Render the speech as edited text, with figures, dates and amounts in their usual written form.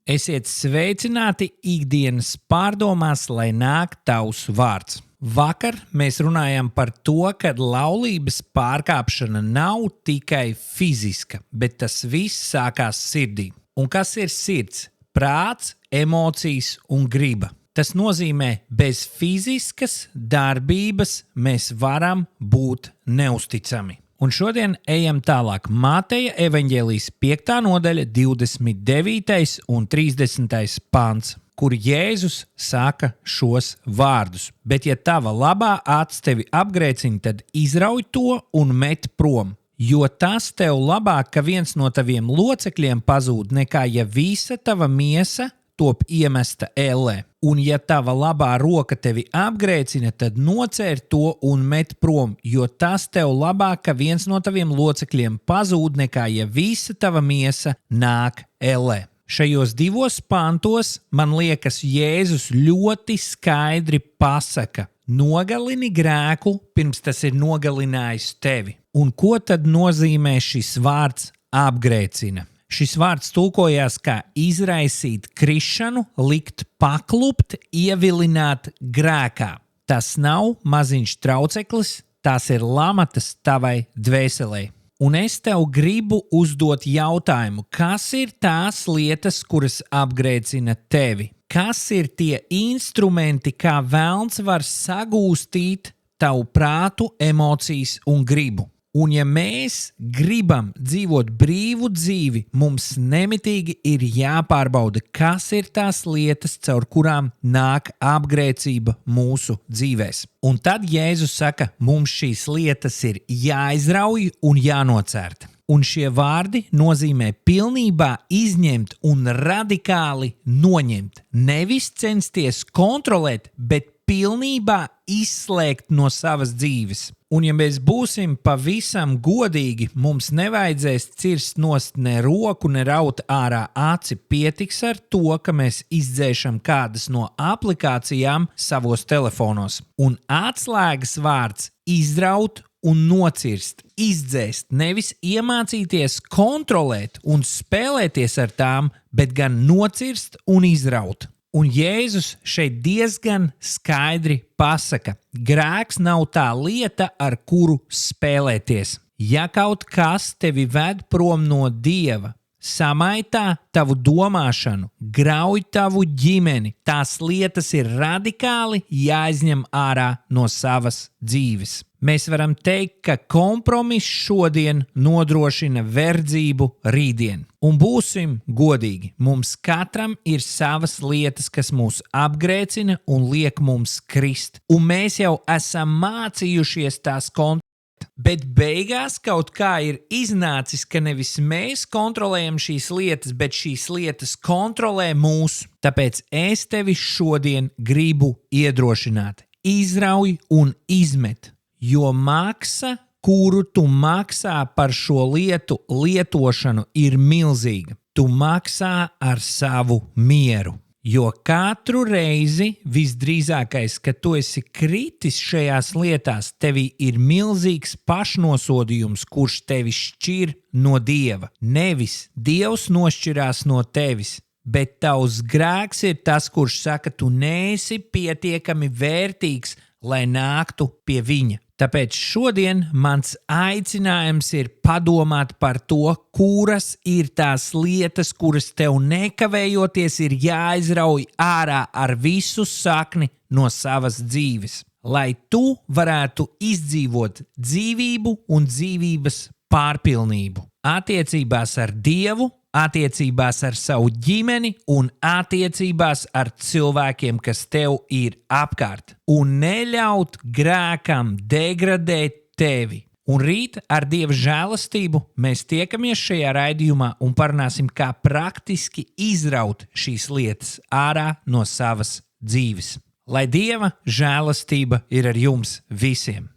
Esiet sveicināti ikdienas pārdomās, lai nāk tavs vārds. Vakar mēs runājām par to, ka laulības pārkāpšana nav tikai fiziska, bet tas viss sākās sirdī. Un kas ir sirds? Prāts, emocijas un griba. Tas nozīmē, bez fiziskas darbības mēs varam būt neusticami. Un šodien ejam tālāk. Mateja evaņģēlijas 5. nodaļa, 29. un 30. pants, kur Jēzus saka šos vārdus. Bet ja tava labā acs tevi apgrēcina, tad izrauj to un met prom. Jo tas tev labāk, ka viens no taviem locekļiem pazūd, nekā ja visa tava miesa top iemesta ellē. Un ja tava labā roka tevi apgrēcina, tad nocēr to un met prom, jo tas tev labāk, ka viens no taviem locekļiem pazūd, nekā ja visa tava miesa nāk ellē. Šajos divos pantos, man liekas, Jēzus ļoti skaidri pasaka: nogalini grēku, pirms tas ir nogalinājis tevi. Un ko tad nozīmē šis vārds apgrēcina? Šis vārds tulkojās kā izraisīt krišanu, likt paklupt, ievilināt grēkā. Tas nav maziņš trauceklis, tās ir lamatas tavai dvēselē. Un es tev gribu uzdot jautājumu, kas ir tās lietas, kuras apgrēcina tevi? Kas ir tie instrumenti, kā velns var sagūstīt tavu prātu, emocijas un gribu? Un ja mēs gribam dzīvot brīvu dzīvi, mums nemitīgi ir jāpārbauda, kas ir tās lietas, caur kurām nāk apgrēcība mūsu dzīvēs. Un tad Jēzus saka, mums šīs lietas ir jāizrauj un jānocērt. Un šie vārdi nozīmē pilnībā izņemt un radikāli noņemt. Nevis censties kontrolēt, bet pilnībā izslēgt no savas dzīves. Un ja mēs būsim pavisam godīgi, mums nevajadzēs cirst nost ne roku, ne raut ārā aci. Pietiks ar to, ka mēs izdzēšam kādas no aplikācijām savos telefonos. Un atslēgas vārds izraut un nocirst, izdzēst, nevis iemācīties kontrolēt un spēlēties ar tām, bet gan nocirst un izraut. Un Jēzus šeit diezgan skaidri pasaka, grēks nav tā lieta, ar kuru spēlēties. Ja kaut kas tevi ved prom no Dieva, samaitā tavu domāšanu, grauj tavu ģimeni, tās lietas ir radikāli jāizņem ārā no savas dzīves. Mēs varam teikt, ka kompromiss šodien nodrošina verdzību rītdien. Un būsim godīgi, mums katram ir savas lietas, kas mūs apgrēcina un liek mums krist. Un mēs jau esam mācījušies tās kontrolēt. Bet beigās kaut kā ir iznācis, ka nevis mēs kontrolējam šīs lietas, bet šīs lietas kontrolē mūs. Tāpēc es tevi šodien gribu iedrošināt. Izrauj un izmet. Jo maksa, kuru tu maksā par šo lietu lietošanu, ir milzīga. Tu maksā ar savu mieru. Jo katru reizi visdrīzākais, kad tu esi kritis šajās lietās, tevī ir milzīgs pašnosodījums, kurš tevi šķir no Dieva. Nevis Dievs nošķirās no tevis, bet tavs grēks ir tas, kurš saka, tu neesi pietiekami vērtīgs, lai nāktu pie viņa. Tāpēc šodien mans aicinājums ir padomāt par to, kuras ir tās lietas, kuras tev nekavējoties ir jāizrauj ārā ar visu sakni no savas dzīves, lai tu varētu izdzīvot dzīvību un dzīvības pārpilnību. Attiecībās ar Dievu, attiecībās ar savu ģimeni un attiecībās ar cilvēkiem, kas tev ir apkārt. Un neļaut grēkam degradēt tevi. Un rīt ar Dieva žēlastību mēs tiekamies šajā raidījumā un parunāsim, kā praktiski izraut šīs lietas ārā no savas dzīves. Lai Dieva žēlastība ir ar jums visiem!